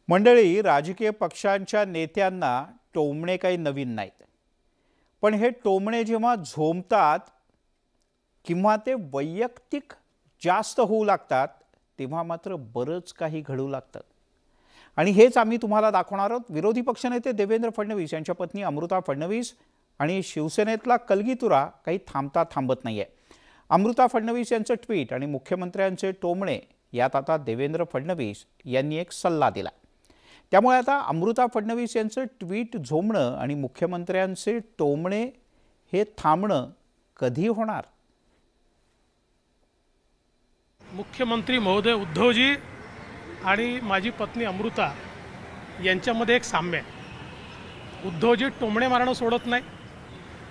मंडळी, राजकीय पक्षांच्या नेत्यांना टोमणे काही नवीन नाहीत, पण हे टोमणे जेव्हा झोमतात किंवा ते वैयक्तिक जास्त होऊ लागतात तेव्हा मात्र बरंच काही घडू लागतं। आणि हेच आम्ही तुम्हाला दाखवणार आहोत। विरोधी पक्षनेते देवेंद्र फडणवीस यांच्या पत्नी अमृता फडणवीस आणि शिवसेनेतला कलगीतुरा काही थांबत नाहीये। अमृता फडणवीस यांचं ट्विट आणि मुख्यमंत्र्यांचे टोमणे यात आता देवेंद्र फडणवीस यांनी एक सल्ला दिला। त्यामुळे आता अमृता फडणवीस यांचं ट्विट झोमणं आणि मुख्यमंत्र्यांचे टोमणे हे थांबणं कधी होणार? मुख्यमंत्री महोदय उद्धवजी आणि माझी पत्नी अमृता यांच्यामध्ये एक साम्य आहे। उद्धवजी टोमणे मारणं सोडत नाही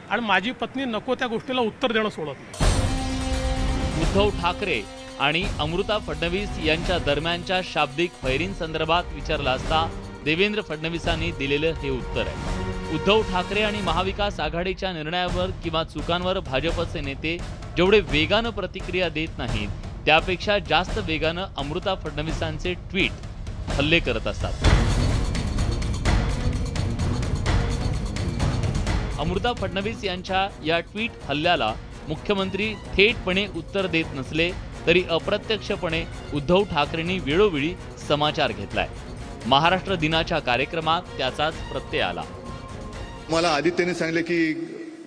आणि माझी पत्नी नको त्या गोष्टीला उत्तर देणं सोडत नाही। उद्धव ठाकरे आणि अमृता फडणवीस यांच्या दरम्यानच्या शाब्दिक फैरींसंदर्भात विचारला असता देवेंद्र फडणवीसांनी दिलेलं हे उत्तर आहे। उद्धव ठाकरे आणि महाविकास आघाडीच्या निर्णयावर किंवा चुकांवर भाजपचे नेते जेवढे वेगानं प्रतिक्रिया देत नाहीत त्यापेक्षा जास्त वेगानं अमृता फडणवीसांचे ट्विट हल्ले करत असतात। अमृता फडणवीस यांच्या या ट्विट हल्ल्याला मुख्यमंत्री थेटपणे उत्तर देत नसले तरी अप्रत्यक्षपणे उद्धव ठाकरेंनी वेळोवेळी समाचार घेतलाय। महाराष्ट्र दिनाच्या कार्यक्रमात त्याचाच प्रत्यय आला। मला आदित्यने सांगितले की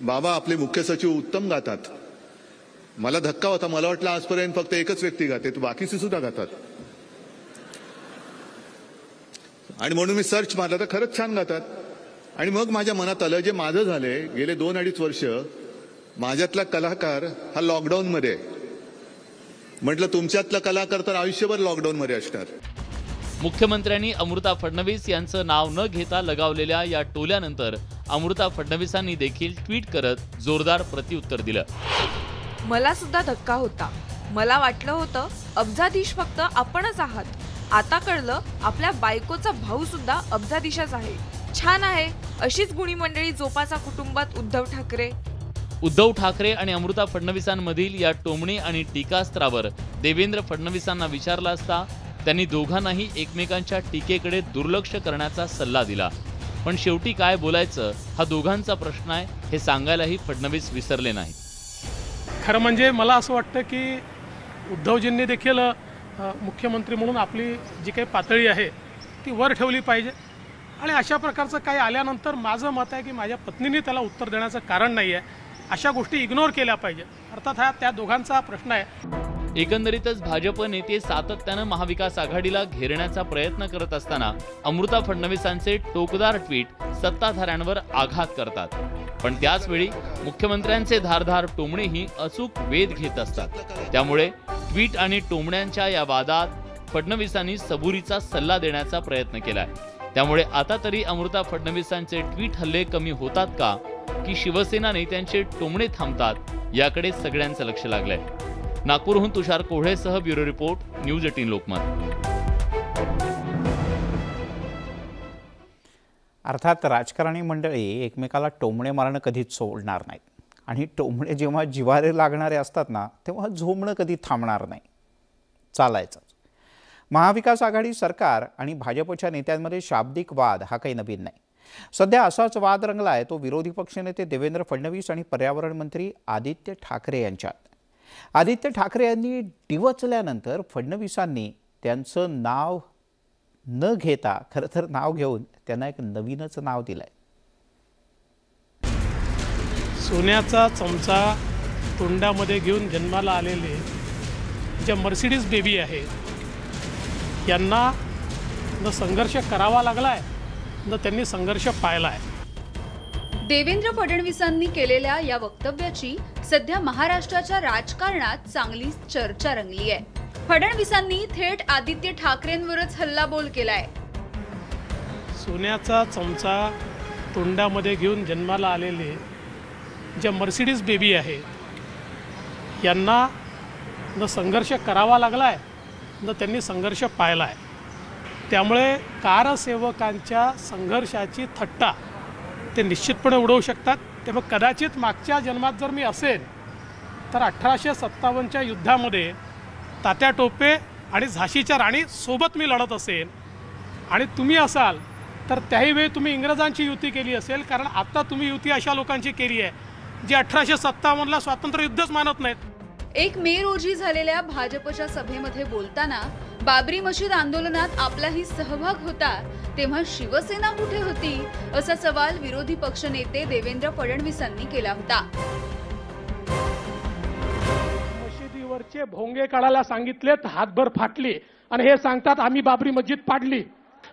बाबा आपले मुख्य सचिव उत्तम गातात। मला धक्का होता, मला वाटलं आजपर्यंत फक्त एकच व्यक्ती गाते, तर बाकीचे सुद्धा गातात। आणि म्हणून मी सर्च मारला तर खरंच छान गातात। आणि मग माझ्या मनात आलं जे माझं झाले गेले 2-2.5 वर्ष माझ्यातला कलाकार हा लॉकडाऊन मध्ये, म्हटलं तुमच्यातला कलाकार तर आयुष्यभर लॉकडाऊन मध्ये असणार। मुख्यमंत्र्यांनी अमृता फडणवीस यांचं नाव न घेता लगावलेल्या या टोल्यानंतर अमृता फडणवीसांनी देखील ट्विट करत जोरदार प्रत्युत्तर दिलं। मला सुद्धा धक्का होता। मला वाटलं होतं अब्जाधीश फक्त आपणच आहात, आता कळलं आपल्या बायकोचा भाऊ सुद्धा अब्जाधीशच आहे। छान आहे, अशीच गुणी मंडळी जोपासा कुटुंबात उद्धव ठाकरे। उद्धव ठाकरे आणि अमृता फडणवीसांमधील या टोमणे आणि टीकास्त्रावर देवेंद्र फडणवीसांना विचारला असता त्यांनी दोघांनाही एकमेकांच्या टीकेकडे दुर्लक्ष करण्याचा सल्ला दिला। पण शेवटी काय बोलायचं हा दोघांचा प्रश्न आहे हे सांगायलाही फडणवीस विसरले नाही। खरं म्हणजे मला असं वाटतं की उद्धवजींनी देखील मुख्यमंत्री म्हणून आपली जी काही पातळी आहे ती वर ठेवली पाहिजे। आणि अशा प्रकारचं काही आल्यानंतर माझं मत आहे की माझ्या पत्नीने त्याला उत्तर देण्याचं कारण नाही आहे, अशा गोष्टी इग्नोर केल्या पाहिजे। अर्थात हा त्या दोघांचा प्रश्न आहे। एकंदरीतच भाजप नेते सातत्यानं महाविकास आघाडीला घेरण्याचा प्रयत्न करत असताना अमृता फडणवीसांचे टोकदार ट्विट सत्ताधाऱ्यांवर आघात करतात, पण त्याच वेळी मुख्यमंत्र्यांचे धारदार टोमणेही अचूक वेध घेत असतात। त्यामुळे ट्विट आणि टोमण्यांच्या या वादात फडणवीसांनी सबुरीचा सल्ला देण्याचा प्रयत्न केलाय। त्यामुळे आता तरी अमृता फडणवीसांचे ट्विट हल्ले कमी होतात का की शिवसेना नेत्यांचे टोमणे थांबतात याकडे सगळ्यांचं लक्ष लागलंय। नागपूरहून तुषार कोहळेसह ब्युरो रिपोर्ट, न्यूज 18 लोकमत। अर्थात राजकारणी मंडळी एकमेकाला टोमणे मारणं कधीच सोडणार नाहीत आणि टोमणे जेव्हा जिव्हारे लागणारे असतात ना तेव्हा झोमणं कधी थांबणार नाही, चालायचं। महाविकास आघाडी सरकार आणि भाजपच्या नेत्यांमध्ये शाब्दिक वाद हा काही नवीन नाही। सध्या असाच वाद रंगलाय तो विरोधी पक्षनेते देवेंद्र फडणवीस आणि पर्यावरण मंत्री आदित्य ठाकरे यांच्यात। आदित्य ठाकरे यांनी डिवचल्यानंतर फडणवीसांनी त्यांचं नाव न घेता खरं तर नाव घेऊन त्यांना एक नवीनच नाव दिलंय। सोन्याचा चमचा तोंडामध्ये घेऊन जन्माला आलेले ज्या मर्सिडीज बेबी आहे यांना न संघर्ष करावा लागलाय न त्यांनी संघर्ष पाहिलाय। देवेंद्र फडणवीसांनी केलेल्या या वक्तव्याची सध्या महाराष्ट्राच्या राजकारणात चांगली चर्चा रंगली आहे। फडणवीसांनी थेट आदित्य ठाकरेंवरच हल्लाबोल केलाय। सोन्याचा चमचा तोंडामध्ये घेऊन जन्माला आलेले ज्या मर्सिडीज बेबी आहे यांना न संघर्ष करावा लागलाय न त्यांनी संघर्ष पाहिलाय। त्यामुळे कारसेवकांच्या संघर्षाची थट्टा ते निश्चितपणे उडवू शकतात। त्यामुळे कदाचित मागच्या जन्मात जर मी असेल तर 1857च्या युद्धामध्ये तात्या टोपे आणि झाशीच्या राणी सोबत मी लढत असेल आणि तुम्ही असाल तर त्याही वेळी तुम्ही इंग्रजांची युती केली असेल, कारण आता तुम्ही युती अशा लोकांची केली आहे जे 1857ला स्वातंत्र्य युद्धच मानत नाहीत. 1 मे रोजी झालेल्या भाजपच्या सभेमध्ये बोलताना बाबरी मशीद आंदोलनात आपलाही सहभाग होता तेव्हा शिवसेना कुठे होती असा सवाल विरोधी पक्षनेते देवेंद्र फडणवीसांनी केला होता. मशिदीवरचे भोंगे काढायला सांगितलेत, हातभर फाटली आणि हे सांगतात आम्ही बाबरी मस्जिद पाडली.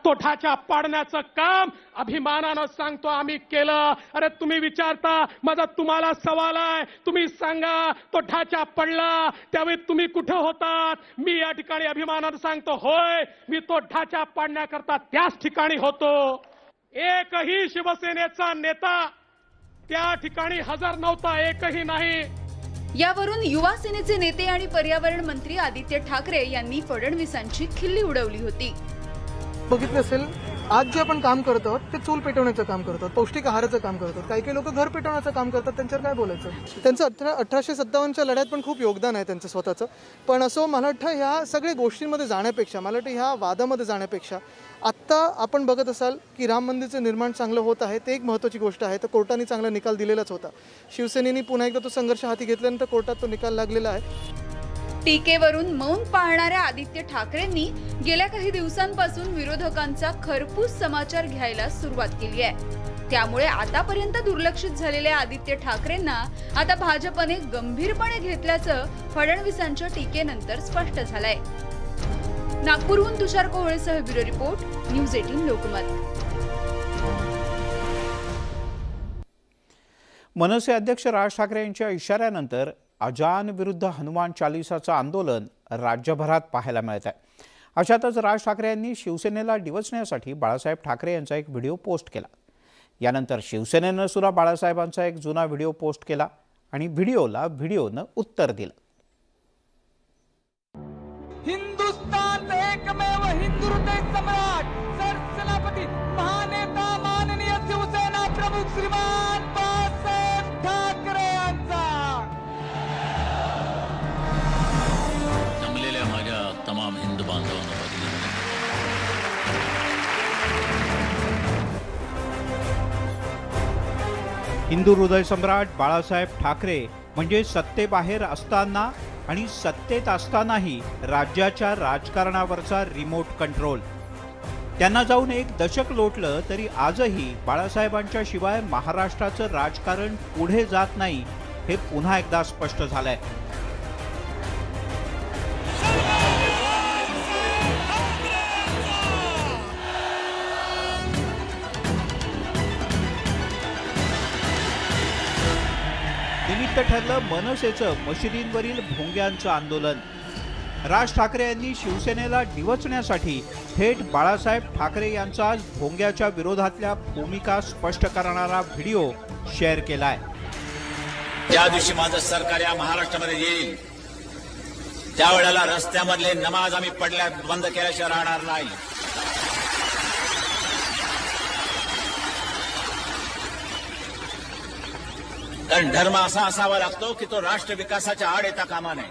तो ढाचा पाडण्याचं काम अभिमानानं सांगतो आम्ही केलं. अरे तुम्ही विचारता, माझा तुम्हाला सवाल आहे, तुम्ही सांगा तो ढाचा पडला त्यावेळी तुम्ही कुठे होतात? मी या ठिकाणी अभिमानानं सांगतो, होय मी तो ढाचा पाडण्याकरता त्याच ठिकाणी होतो. एकही शिवसेनेचा नेता त्या ठिकाणी हजर नव्हता, एकही नाही. यावरून युवा सेनेचे नेते आणि पर्यावरण मंत्री आदित्य ठाकरे यांनी फडणवीसांची खिल्ली उडवली होती. बघितलं असेल, आज जे आपण काम करत आहोत ते चूल पेटवण्याचं काम करतात, पौष्टिक आहाराचं काम करतात. काही लोक घर पेटवण्याचं काम करतात. त्यांच्यावर काय बोलायचं? त्यांचं 1857च्या लढ्यात पण खूप योगदान आहे त्यांचं स्वतःचं. पण असं मला वाटतं ह्या सगळ्या गोष्टींमध्ये जाण्यापेक्षा, मला वाटतं ह्या वादामध्ये जाण्यापेक्षा आत्ता आपण बघत असाल की राम मंदिरचं निर्माण चांगलं होत आहे, ते एक महत्त्वाची गोष्ट आहे. तर कोर्टाने चांगला निकाल दिलेलाच होता. शिवसेनेने पुन्हा एकदा तो संघर्ष हाती घेतल्यानंतर कोर्टात तो निकाल लागलेला आहे. टीकेवरून मौन पाळणाऱ्या आदित्य ठाकरेंनी गेल्या काही दिवसांपासून विरोधकांचा खरपूस समाचार घ्यायला सुरुवात केली आहे. त्यामुळे आतापर्यंत दुर्लक्षित झालेल्या आदित्य ठाकरेंना आता भाजपने गंभीरपणे घेतल्याचं फडणवीसांच्या टीकेनंतर स्पष्ट झालंय. नागपूरहून तुषार कोहळेसह ब्युरो रिपोर्ट, न्यूज 18 लोकमत. मनसे अध्यक्ष राज ठाकरे यांच्या इशाऱ्यानंतर अजान विरुद्ध हनुमान चालिसाचं आंदोलन राज्यभरात पाहायला मिळत आहे. अशातच राज ठाकरे यांनी शिवसेनेला डिवचण्यासाठी बाळासाहेब ठाकरे यांचा एक व्हिडिओ पोस्ट केला. यानंतर शिवसेनेनं सुद्धा बाळासाहेबांचा एक जुना व्हिडिओ पोस्ट केला आणि व्हिडिओनं उत्तर दिलं. हिंदुस्तान एकमेव हिंदू हृदय सम्राट सरसेनापती महानेता माननीय शिवसेना प्रमुख श्रीमान बाळासाहेब ठाकरे यांचा. जमलेल्या माझ्या तमाम हिंदू बांधवांना हिंदू हृदय सम्राट बाळासाहेब ठाकरे म्हणजे सत्तेबाहेर असताना आणि सत्तेत असतानाही राज्याच्या राजकारणावरचा रिमोट कंट्रोल. त्यांना जाऊन 1 दशक लोटलं तरी आजही बाळासाहेबांच्या शिवाय महाराष्ट्राचं राजकारण पुढे जात नाही, हे पुन्हा एकदा स्पष्ट झालंय. निमित्त ठरलं मनसेचं मशिदींवरील भोंग्यांचं आंदोलन. राज ठाकरे यांनी शिवसेनेला डिवचण्यासाठी थेट बाळासाहेब ठाकरे यांचा आज भोंग्याच्या विरोधातल्या भूमिका स्पष्ट करणारा व्हिडिओ शेअर केलाय. ज्या दिवशी माझं सरकार या महाराष्ट्रामध्ये येईल त्यावेळेला रस्त्यामधले नमाज आम्ही पडल्या बंद केल्याशिवाय राहणार नाही. कारण धर्म असा असावा लागतो की तो राष्ट्र विकासाच्या आड येता कामा नये,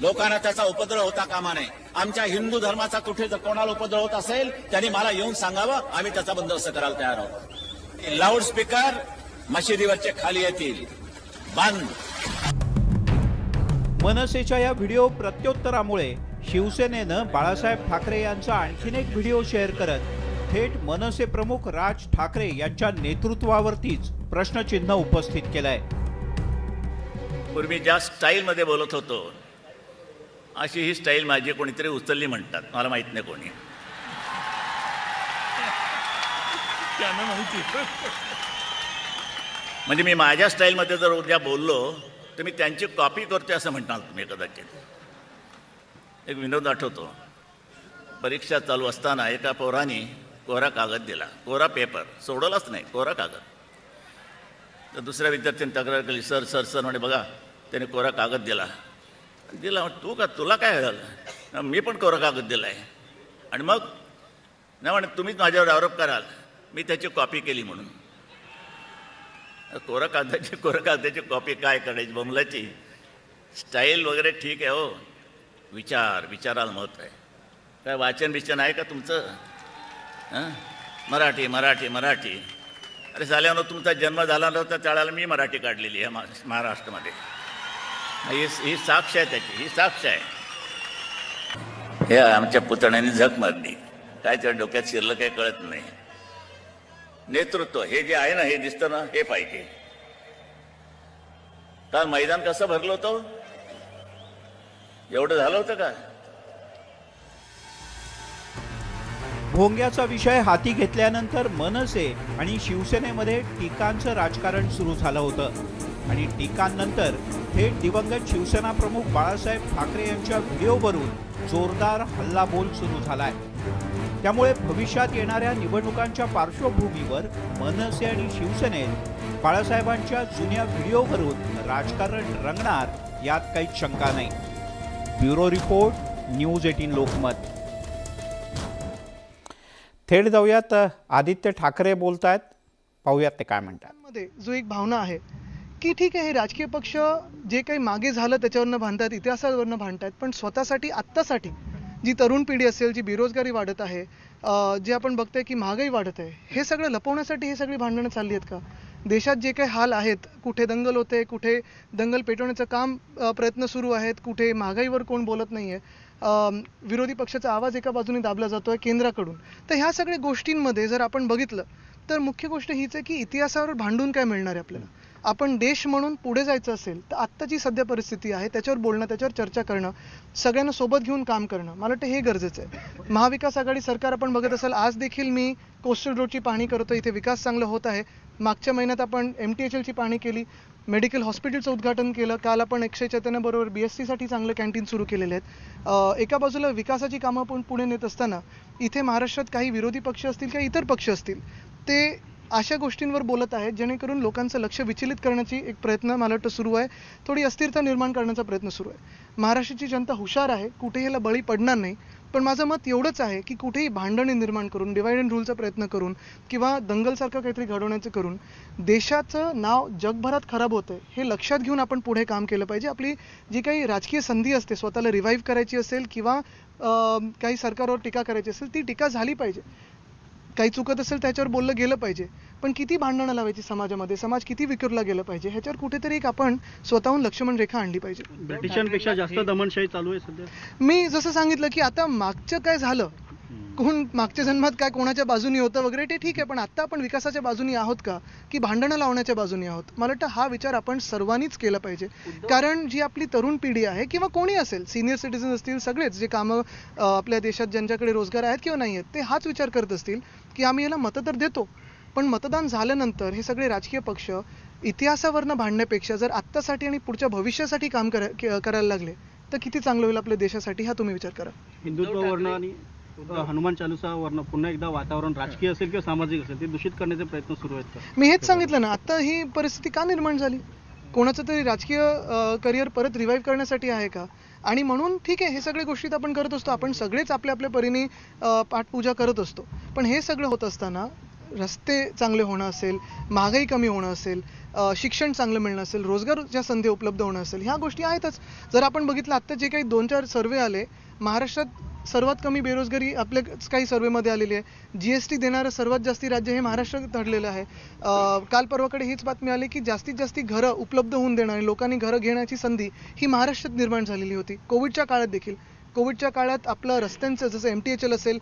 लोकांना त्याचा उपद्रव होता कामा नये. आमच्या हिंदू धर्माचा कुठे जर कोणाला उपद्रव होत असेल त्यांनी मला येऊन सांगावं, आम्ही त्याचा बंदोबस्त करायला तयार आहोत. लाऊडस्पीकर मशिदीवरचे खाली येतील, बंद. मनसेच्या या व्हिडिओ प्रत्युत्तरामुळे शिवसेनेनं बाळासाहेब ठाकरे यांचा आणखीन एक व्हिडिओ शेअर करत थेट मनसे प्रमुख राज ठाकरे यांच्या नेतृत्वावरतीच प्रश्नचिन्ह उपस्थित केलंय. पूर्वी ज्या स्टाईलमध्ये बोलत होतो अशी ही स्टाईल माझी कोणीतरी उचलली म्हणतात, मला माहित नाही कोणी. म्हणजे मी माझ्या स्टाईलमध्ये जर उद्या बोललो तर मी त्यांची कॉपी करतोय असं म्हणणार तुम्ही कदाचित. एक विनोद आठवतो, परीक्षा चालू असताना एका पोराने कोरा कागद दिला, कोरा पेपर, सोडवलाच नाही, कोरा कागद. तर दुसऱ्या विद्यार्थ्यांनी तक्रार केली, सर सर सर म्हणे बघा त्याने कोरा कागद दिला. तुला काय झालं? मी पण कोरा कागद दिला आहे. आणि मग नाही म्हणे तुम्हीच माझ्यावर आरोप कराल मी त्याची कॉपी केली म्हणून. कोरा कागदाची कॉपी काय करायची बमलाची? स्टाईल वगैरे ठीक आहे हो, विचाराला महत्त्व आहे. काय वाचन आहे का तुमचं? मराठी मराठी मराठी. अरे झाल्यानं तुमचा जन्म झाला नव्हता त्यावेळेला मी मराठी काढलेली आहे महाराष्ट्रामध्ये. ही साक्ष आहे त्याची, ही साक्ष आहे. हे आमच्या पुतण्याने झक मारली, काय त्या डोक्यात शिरलं काही कळत नाही. नेतृत्व हे जे आहे ना, हे दिसतं ना, हे पाहिजे. काल मैदान कसं भरलं होतं, एवढं झालं होतं का? भोंग्याचा विषय हाती घेतल्यानंतर मनसे आणि शिवसेनेमध्ये टीकांचं राजकारण सुरू झालं होतं आणि टीकांनंतर थेट दिवंगत शिवसेना प्रमुख बाळासाहेब ठाकरे यांच्या व्हिडिओवरून जोरदार हल्लाबोल सुरू झालाय. त्यामुळे भविष्यात येणाऱ्या निवडणुकांच्या पार्श्वभूमीवर मनसे आणि शिवसेनेत बाळासाहेबांच्या जुन्या व्हिडिओवरून राजकारण रंगणार यात काहीच शंका नाही. Bureau report, news 18 Lokmat. थेट जाऊयात, आदित्य ठाकरे बोलतायत, पाहूयात ते काय म्हणतात. मध्ये जो एक भावना आहे की ठीक आहे, हे राजकीय पक्ष जे काही मागे झालं त्याच्यावरनं भांडतात, इतिहासावरनं भांडतात, पण स्वतःसाठी आत्तासाठी जी तरुण पिढी असेल, जी बेरोजगारी वाढत आहे, जे आपण बघतोय की महागाई वाढत आहे, हे सगळं लपवण्यासाठी हे सगळी भांडणं चालली आहेत का? देशात जे काही हाल आहेत, कुठे दंगल होते, कुठे दंगल पेटवण्याचं काम प्रयत्न सुरू आहेत, कुठे महागाईवर कोण बोलत नाहीये, विरोधी पक्षाचा आवाज एका बाजूने दाबला जातोय केंद्राकडून. तर ह्या सगळ्या गोष्टींमध्ये जर आपण बघितलं तर मुख्य गोष्ट हीच आहे की इतिहासावर भांडून काय मिळणार आहे आपल्याला. आपण देश म्हणून पुढे जायचं असेल तर आत्ताची सध्या परिस्थिती आहे त्याच्यावर बोलणं, त्याच्यावर चर्चा करणं, सगळ्यांना सोबत घेऊन काम करणं, मला वाटतं हे गरजेचं आहे. महाविकास आघाडी सरकार आपण बघत असाल, आज देखील मी कोस्टल रोडची पाहणी करतो, इथे विकास चांगला होत आहे. मागच्या महिन्यात आपण MTHLची पाहणी केली, मेडिकल हॉस्पिटलचं उद्घाटन केलं, काल आपण अक्षय चैतन्यबरोबर BSc साठी चांगलं कॅन्टीन सुरू केलेले आहेत. एका बाजूला विकासाची कामं आपण पुढे नेत असताना इथे महाराष्ट्रात काही विरोधी पक्ष असतील, काही इतर पक्ष असतील, ते अशा गोष्टींवर बोलत आहेत जेणेकरून लोकांचं लक्ष विचलित करण्याची एक प्रयत्न मला वाटतं सुरू आहे, थोडी अस्थिरता निर्माण करण्याचा प्रयत्न सुरू आहे. महाराष्ट्राची जनता हुशार आहे, कुठेही याला बळी पडणार नाही. पण माझं मत एवढंच आहे की कुठेही भांडणे निर्माण करून, डिवाइड अँड रूलचा प्रयत्न करून किंवा दंगलसारखं काहीतरी घडवण्याचं करून देशाचं नाव जगभरात खराब होतंय हे लक्षात घेऊन आपण पुढे काम केलं पाहिजे. आपली जी काही राजकीय संधी असते, स्वतःला रिवाईव्ह करायची असेल किंवा काही सरकारवर टीका करायची असेल, ती टीका झाली पाहिजे. काही चुकत असेल त्याच्यावर बोललं गेलं पाहिजे, पण किती भांडणं लावायची समाजामध्ये, समाज किती विखुरला गेलं पाहिजे, ह्याच्यावर कुठेतरी एक आपण स्वतःहून लक्ष्मण रेखा आणली पाहिजे. ब्रिटिशांपेक्षा जास्त दमनशाही चालू आहे सध्या. मी जसं सांगितलं की आता मागचं काय झालं, कोण मागच्या जन्मात काय कोणाच्या बाजूनी होतं वगैरे ते ठीक आहे, पण आता आपण विकासाच्या बाजूनी आहोत का की भांडणं लावण्याच्या बाजूनी आहोत? मला वाटतं हा विचार आपण सर्वांनीच केला पाहिजे. कारण जी आपली तरुण पिढी आहे किंवा कोणी असेल, सिनियर सिटीजन असतील, सगळेच जे कामं आपल्या देशात ज्यांच्याकडे रोजगार आहेत किंवा नाही आहेत, ते हाच विचार करत असतील की आम्ही याला मतं तर देतो, पण मतदान झाल्यानंतर हे सगळे राजकीय पक्ष इतिहासावरनं भांडण्यापेक्षा जर आत्तासाठी आणि पुढच्या भविष्यासाठी काम करायला लागले तर किती चांगलं होईल आपल्या देशासाठी, हा तुम्ही विचार करा. हिंदुत्वावरनं आणि हनुमान चालुसावरनं पुन्हा एकदा वातावरण राजकीय असेल किंवा सामाजिक असेल ते दूषित करण्याचे प्रयत्न सुरू आहेत का? मी हेच सांगितलं ना, आता ही परिस्थिती का निर्माण झाली? कोणाचं तरी राजकीय करिअर परत रिवाईव्ह करण्यासाठी आहे का? आणि म्हणून ठीक आहे, हे सगळ्या गोष्टीत आपण करत असतो, आपण सगळेच आपल्या आपल्या परीने पाठपूजा करत असतो, पण हे सगळं होत असताना रस्ते चांगले होणं असेल, महागाई कमी होणं असेल, शिक्षण चांगलं मिळणं असेल, रोजगारच्या संधी उपलब्ध होणं असेल, ह्या गोष्टी आहेतच. जर आपण बघितलं आत्ता जे काही 2-4 सर्वे आले, महाराष्ट्रात सर्वात कमी बेरोजगारी आपल्या काही सर्वेमध्ये आलेली आहे. GST देणारं सर्वात जास्ती राज्य हे महाराष्ट्र ठरलेलं आहे. काल परवाकडे हीच बातमी आली की जास्तीत जास्त घरं उपलब्ध होऊन देणारी, लोकांनी घरं घेण्याची संधी ही महाराष्ट्रात निर्माण झालेली होती. कोविडच्या काळात देखील, कोविडच्या काळात आपलं रस्त्यांचं जसं MTHL असेल,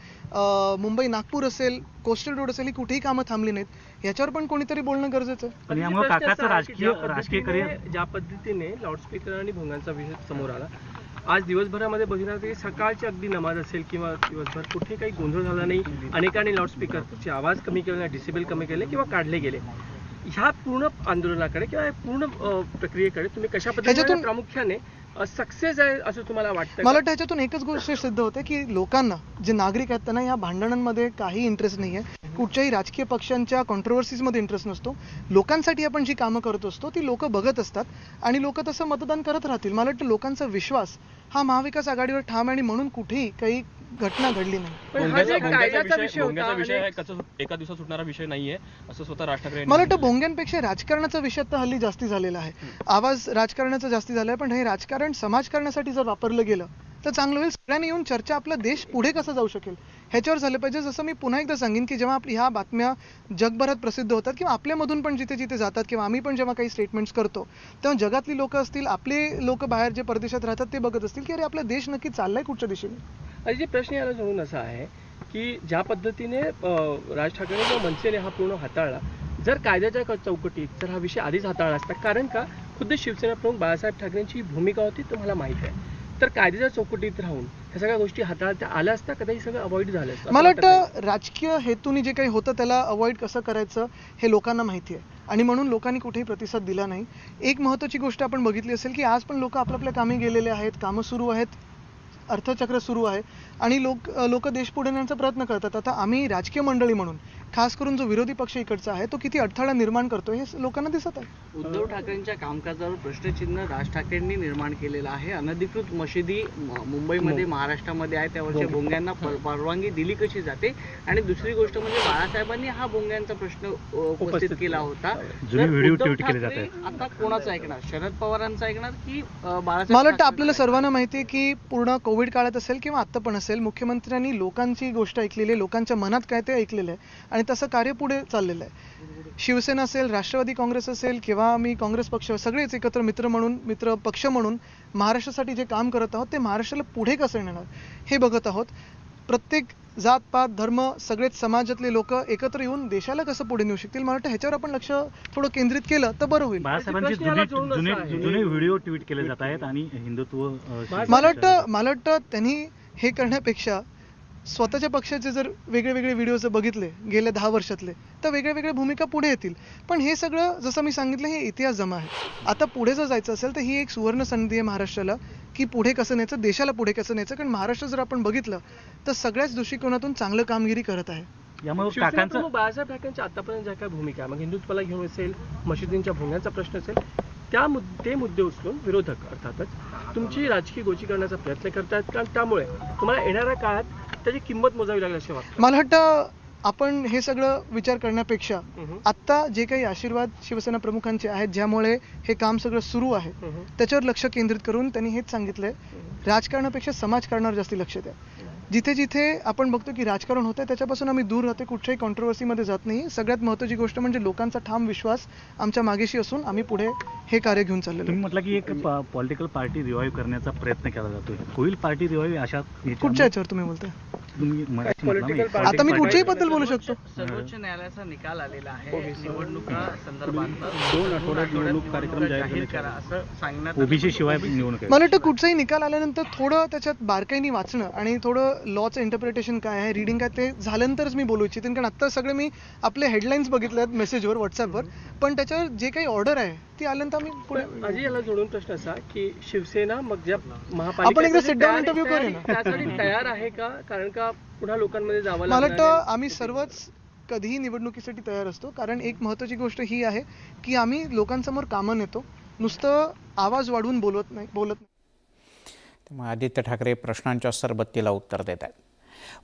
मुंबई नागपूर असेल, कोस्टल रोड असेल, ही कुठेही कामं थांबली नाहीत. याच्यावर पण कोणीतरी बोलणं गरजेचं आहे. यामुळे काकाचं राजकीय करिअर ज्या पद्धतीने लाऊडस्पीकर आणि भोंगांचा विषय समोर आला, आज दिवसभरामध्ये बघितलं की सकाळची अगदी नमाज असेल किंवा दिवसभर कुठे काही गोंधळ झाला नाही, अनेकांनी लाऊडस्पीकरचे आवाज कमी केले, डिसिबल कमी केले किंवा काढले गेले. ह्या पूर्ण आंदोलनाकडे किंवा पूर्ण प्रक्रियेकडे तुम्ही कशा पद्धतीने प्रामुख्याने सक्सेस आहे असं तुम्हाला वाटतं? मला वाटतं ह्याच्यातून एकच गोष्ट सिद्ध होते की लोकांना, जे नागरिक आहेत त्यांना या भांडणांमध्ये काही इंटरेस्ट नाही आहे, कुठच्याही राजकीय पक्षांच्या कॉन्ट्रोवर्सीजमध्ये इंटरेस्ट नसतो. लोकांसाठी आपण जी कामं करत असतो ती लोक बघत असतात आणि लोक तसं मतदान करत राहतील. मला वाटतं लोकांचा विश्वास हा महाविकास आघाडीवर ठाम आहे आणि म्हणून कुठेही काही घटना घडली नाही. एका दिवसात सुटणारा विषय नाहीये असं स्वतः राज ठाकरे. मला वाटतं भोंग्यांपेक्षा राजकारणाचा विषय तर हल्ली जास्ती झालेला आहे. आवाज राजकारणाचा जास्ती झालाय, पण हे राजकारण समाजकारणासाठी जर वापरलं गेलं तर चांगलं होईल. सगळ्यांनी येऊन चर्चा आपला देश पुढे कसा जाऊ शकेल ह्याच्यावर झालं पाहिजे. जसं मी पुन्हा एकदा सांगेन की जेव्हा आपली ह्या बातम्या जगभरात प्रसिद्ध होतात किंवा आपल्यामधून पण जिथे जिथे जातात किंवा आम्ही पण जेव्हा काही स्टेटमेंट्स करतो तेव्हा जगातली लोक असतील, आपले लोक बाहेर जे परदेशात राहतात ते बघत असतील की अरे आपला देश नक्की चाललाय कुठच्या दिशेने. अजय, प्रश्न याला जोडून असा आहे की ज्या पद्धतीने राज ठाकरे व मनसेने हा पूर्ण हाताळला, जर कायद्याच्या चौकटीत जर हा विषय आधीच हाताळला असता, कारण का खुद्द शिवसेना प्रमुख बाळासाहेब ठाकरेंची भूमिका होती तुम्हाला माहिती आहे, तर कायद्याच्या चौकटीत राहून ह्या सगळ्या गोष्टी हाताळता आल्या असता, कदाचित सगळं अवॉइड झालं असतं. मला वाटतं राजकीय हेतूने जे काही होतं त्याला अवॉइड कसं करायचं हे लोकांना माहिती आहे आणि म्हणून लोकांनी कुठेही प्रतिसाद दिला नाही. एक महत्त्वाची गोष्ट आपण बघितली असेल की आज पण लोक आपल्या कामी गेलेले आहेत, कामं सुरू आहेत, अर्थचक्र सुरू आहे आणि लोक देश पुढे नेण्याचा प्रयत्न करतात. आता आम्ही राजकीय मंडळी म्हणून खास करून जो विरोधी पक्ष इकडचा आहे तो किती अडथळा निर्माण करतोय हे लोकांना दिसत आहे. उद्धव ठाकरेंच्या कामकाजावर प्रश्नचिन्ह राज ठाकरेंनी निर्माण केलेलं आहे. अनधिकृत मशिदी मुंबईमध्ये महाराष्ट्रामध्ये आहे, त्यावरच्या भोंग्यांना परवानगी दिली कशी जाते, आणि दुसरी गोष्ट म्हणजे बाळासाहेबांनी हा भोंग्यांचा प्रश्न उपस्थित केला होता. उद्धव ठाकरे आता कोणाचं ऐकणार, शरद पवारांचं ऐकणार की बाळासाहेब? मला वाटतं आपल्याला सर्वांना माहिती आहे की पूर्ण कोविड काळात असेल किंवा आत्ता पण असेल, मुख्यमंत्र्यांनी लोकांची गोष्ट ऐकलेली आहे, लोकांच्या मनात काय ते ऐकलेलं आहे आणि तसं कार्य पुढे चाललेलं आहे. शिवसेना असेल, राष्ट्रवादी काँग्रेस असेल किंवा मी काँग्रेस पक्ष, सगळेच एकत्र मित्र पक्ष म्हणून महाराष्ट्रासाठी जे काम करत आहोत ते महाराष्ट्राला पुढे कसं नेणार हे बघत आहोत. प्रत्येक जात पात धर्म सगळेच समाजातले लोक एकत्र येऊन देशाला कसं पुढे नेऊ शकतील, मला वाटतं ह्याच्यावर आपण लक्ष थोडं केंद्रित केलं तर बरं होईल. बाळासाहेबांचे जुने व्हिडिओ ट्विट केले जात आहेत आणि हिंदुत्व, मला वाटतं त्यांनी हे करण्यापेक्षा स्वतःच्या पक्षाचे जर वेगळे व्हिडिओ जर बघितले गेल्या 10 वर्षातले तर वेगळ्या भूमिका पुढे येतील. पण हे सगळं जसं मी सांगितलं हे इतिहास जमा आहे. आता पुढे जर जायचं असेल तर ही एक सुवर्ण संधी आहे महाराष्ट्राला की पुढे कसं न्यायचं, देशाला पुढे कसं न्यायचं. कारण महाराष्ट्र जर आपण बघितलं तर सगळ्याच दृष्टिकोनातून चांगलं कामगिरी करत आहे. यामुळे बाळासाहेब ठाकरेंच्या आतापर्यंत ज्या काय भूमिका आहे, मग हिंदुत्वाला घेऊन असेल, मशिदींच्या भोंग्यांचा प्रश्न असेल, ते मुद्दे उचलून विरोधक अर्थातच तुमची राजकीय गोची करण्याचा प्रयत्न करतात. कारण त्यामुळे तुम्हाला येणाऱ्या काळात त्याची किंमत मोजावी लागेल असे वाटतं. मला वाटतं आपण हे सगळं विचार करण्यापेक्षा आता जे काही आशीर्वाद शिवसेना प्रमुखांचे आहेत ज्यामुळे हे काम सगळं सुरू आहे त्याच्यावर लक्ष केंद्रित करून त्यांनी हेच सांगितलंय, राजकारणापेक्षा समाजकारणावर जास्ती लक्ष द्या. जिथे जिथे आपण बघतो की राजकारण होतंय त्याच्यापासून आम्ही दूर राहतो, कुठच्याही कॉन्ट्रोवर्सीमध्ये जात नाही. सगळ्यात महत्त्वाची गोष्ट म्हणजे लोकांचा ठाम विश्वास आमच्या मागेशी असून आम्ही पुढे हे कार्य घेऊन चाललेलो. तुम्ही म्हटलं की एक पॉलिटिकल पार्टी रिवाईव्ह करण्याचा प्रयत्न केला जातोय, होईल पार्टी रिवाईव्ह अशा कुठच्या याच्यावर तुम्ही बोलताय? आता मी कुठच्याही बद्दल बोलू शकतो. सर्वोच्च न्यायालयाचा निकाल आलेला आहे, निवडणुका संदर्भात 2 आठवड्यात निवडणूक कार्यक्रम जाहीर करा असं सांगण्यात. ओबीसी शिवाय निवडणूक. मला वाटतं कुठचाही निकाल आल्यानंतर थोडं त्याच्यात बारकाईने वाचणं आणि थोडं लॉचं इंटरप्रिटेशन काय आहे, रिडिंग काय ते झाल्यानंतरच मी बोलू इच्छिते. कारण आता सगळे मी आपले हेडलाईन्स बघितले आहेत मेसेजवर व्हॉट्सअपवर, पण त्याच्यावर जे काही ऑर्डर आहे ती आल्यानंतर आम्ही पुढे. अजय, याला जोडून प्रश्न असा की शिवसेना मग ज्या महापालिका आपण एकदा सिट डाऊन इंटरव्ह्यू करूया ना, त्यासाठी तयार आहे का? कारण का पुन्हा लोकांमध्ये जावं मला वाटतं आम्ही सर्वच कधीही निवडणुकीसाठी तयार असतो. कारण एक महत्त्वाची गोष्ट ही आहे की आम्ही लोकांसमोर कामं नेतो, नुसतं आवाज वाढवून बोलत नाही. त्यामुळे आदित्य ठाकरे प्रश्नांच्या सरबत्तीला उत्तर देत आहेत.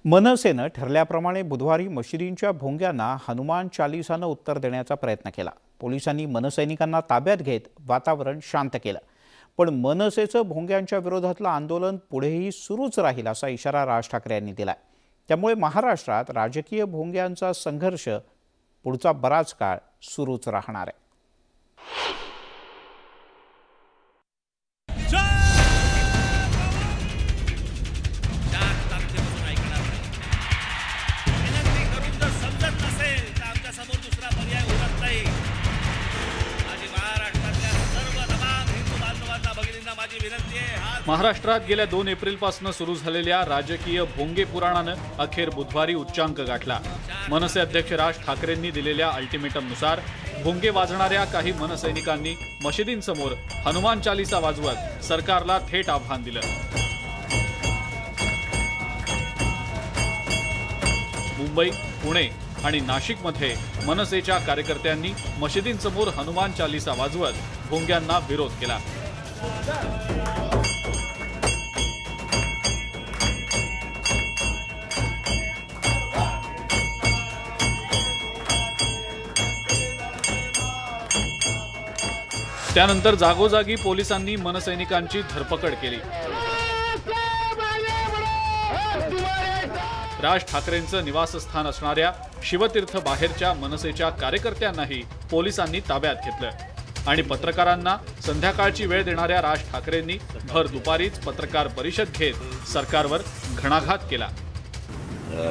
मनसेनं ठरल्याप्रमाणे बुधवारी मशिदींच्या भोंग्यांना हनुमान चालिसानं उत्तर देण्याचा प्रयत्न केला. पोलिसांनी मनसैनिकांना ताब्यात घेत वातावरण शांत केलं. पण मनसेचं भोंग्यांच्या विरोधातलं आंदोलन पुढेही सुरूच राहील असा इशारा राज ठाकरे यांनी दिलाय. त्यामुळे महाराष्ट्रात राजकीय भोंग्यांचा संघर्ष पुढचा बराच काळ सुरूच राहणार आहे. महाराष्ट्रात गेल्या 2 एप्रिलपासून सुरू झालेल्या राजकीय भोंगे पुराणानं अखेर बुधवारी उच्चांक गाठला. मनसे अध्यक्ष राज ठाकरेंनी दिलेल्या अल्टिमेटमनुसार भोंगे वाजणाऱ्या काही मनसैनिकांनी मशिदींसमोर हनुमान चालिसा वाजवत सरकारला थेट आव्हान दिलं. मुंबई, पुणे आणि नाशिकमध्ये मनसेच्या कार्यकर्त्यांनी मशिदींसमोर हनुमान चालिसा वाजवत भोंग्यांना विरोध केला. त्यानंतर जागोजागी पोलिसांनी मनसैनिकांची धरपकड केली. राज ठाकरेंचं निवासस्थान असणाऱ्या शिवतीर्थ बाहेरच्या मनसेच्या कार्यकर्त्यांनाही पोलिसांनी ताब्यात घेतलं आणि पत्रकारांना संध्याकाळची वेळ देणाऱ्या राज ठाकरेंनी भर दुपारीच पत्रकार परिषद घेत सरकारवर घणाघात केला.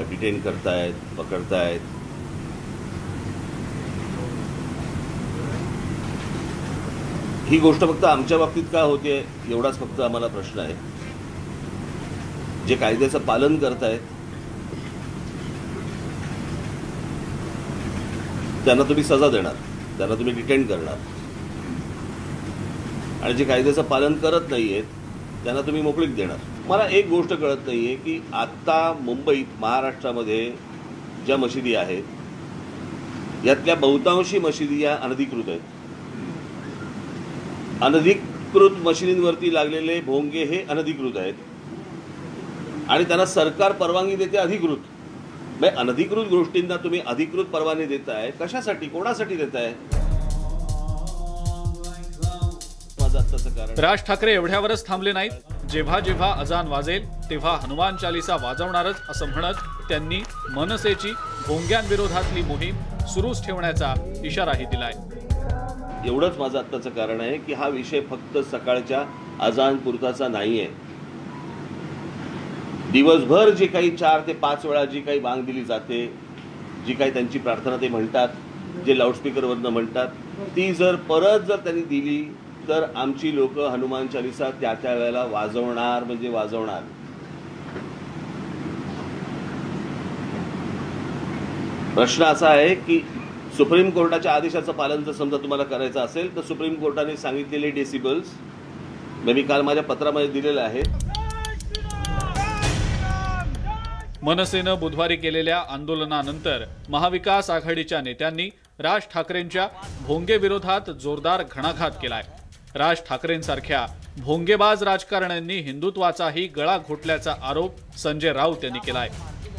डिटेन करतायत, पकडतायत. ही गोष्ट फक्त आमच्या बाबतीत का होते एवढाच फक्त आम्हाला प्रश्न आहे. जे कायद्याचं पालन करतायत त्यांना तुम्ही सजा देणार, त्यांना तुम्ही डिटेन करणार, आणि जे कायद्याचं पालन करत नाहीयेत त्यांना तुम्ही मोकळीक देणार. मला एक गोष्ट कळत नाहीये की आता मुंबईत महाराष्ट्रामध्ये ज्या मशिदी आहेत यातल्या बहुतांशी मशिदी या अनधिकृत आहेत. अनधिकृत मशिदींवरती लागलेले भोंगे हे अनधिकृत आहेत आणि त्यांना सरकार परवानगी देते अधिकृत. म्हणजे अनधिकृत गोष्टींना तुम्ही अधिकृत परवानगी देताय कशासाठी, कोणासाठी देताय? राज ठाकरे एवढ्यावरच थांबले नाहीत. जेव्हा जेव्हा अजान वाजेल तेव्हा हनुमान चालीसा वाजवणारच असं म्हणत त्यांनी मनसेची भोंग्यांविरोधातली मोहीम सुरूच ठेवण्याचा इशाराही दिलाय. एवढंच माझं आत्ताचं कारण आहे की हा विषय फक्त सकाळच्या अजान पुरताचा नाहीये. दिवसभर जे काही 4 ते 5 वेळा जी काही बांग दिली जाते, जी काही त्यांची प्रार्थना ते म्हणतात, जे लाऊडस्पीकरवरनं म्हणतात, ती जर परत त्यांनी दिली तर आमची लोक हनुमान चालीसा त्या वेळेला वाजवणार म्हणजे वाजवणार. प्रश्न असा आहे की सुप्रीम कोर्टाच्या आदेशाचं पालन जर समजा तुम्हाला करायचं असेल तर सुप्रीम कोर्टाने सांगितलेले डेसिबल्स मी काल माझ्या पत्रामध्ये दिलेले आहे. मनसेनं बुधवारी केलेल्या आंदोलनानंतर महाविकास आघाडीच्या नेत्यांनी राज ठाकरेंच्या भोंगे विरोधात जोरदार घणाघात केलाय. राज ठाकरेंसारख्या भोंगेबाज राजकारण्यांनी हिंदुत्वाचाही गळा घोटल्याचा आरोप संजय राऊत यांनी केलाय.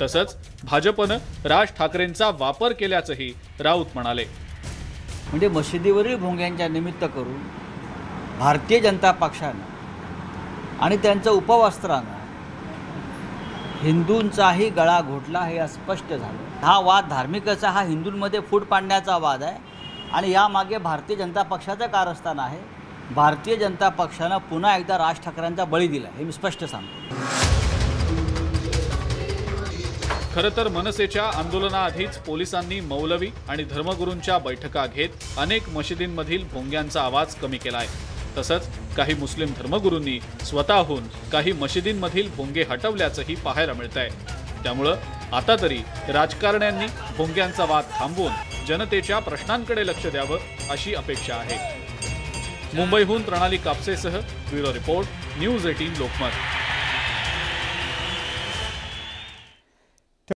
तसंच भाजपनं राज ठाकरेंचा वापर केल्याचंही राऊत म्हणाले. म्हणजे मशिदीवरील भोंग्यांच्या निमित्त करून भारतीय जनता पक्षानं आणि त्यांच्या उपवस्त्रानं हिंदूंचाही गळा घोटला हे स्पष्ट झालं. हा वाद धार्मिकचा, हा हिंदूंमध्ये फूट पाडण्याचा वाद आहे आणि यामागे भारतीय जनता पक्षाचं कारस्थान आहे. भारतीय जनता पक्षानं पुन्हा एकदा राज ठाकरेंचा बळी दिला हे मी स्पष्ट सांगतो. खरं तर मनसेच्या आंदोलनाआधीच पोलिसांनी मौलवी आणि धर्मगुरूंच्या बैठका घेत अनेक मशिदींमधील भोंग्यांचा आवाज कमी केलाय. तसंच काही मुस्लिम धर्मगुरूंनी स्वतःहून काही मशिदींमधील भोंगे हटवल्याचंही पाहायला मिळतंय. त्यामुळं आता तरी राजकारण्यांनी भोंग्यांचा वाद थांबवून जनतेच्या प्रश्नांकडे लक्ष द्यावं अशी अपेक्षा आहे. मुंबईहून प्रणाली कापसेसह ब्युरो रिपोर्ट, न्यूज 18 लोकमत.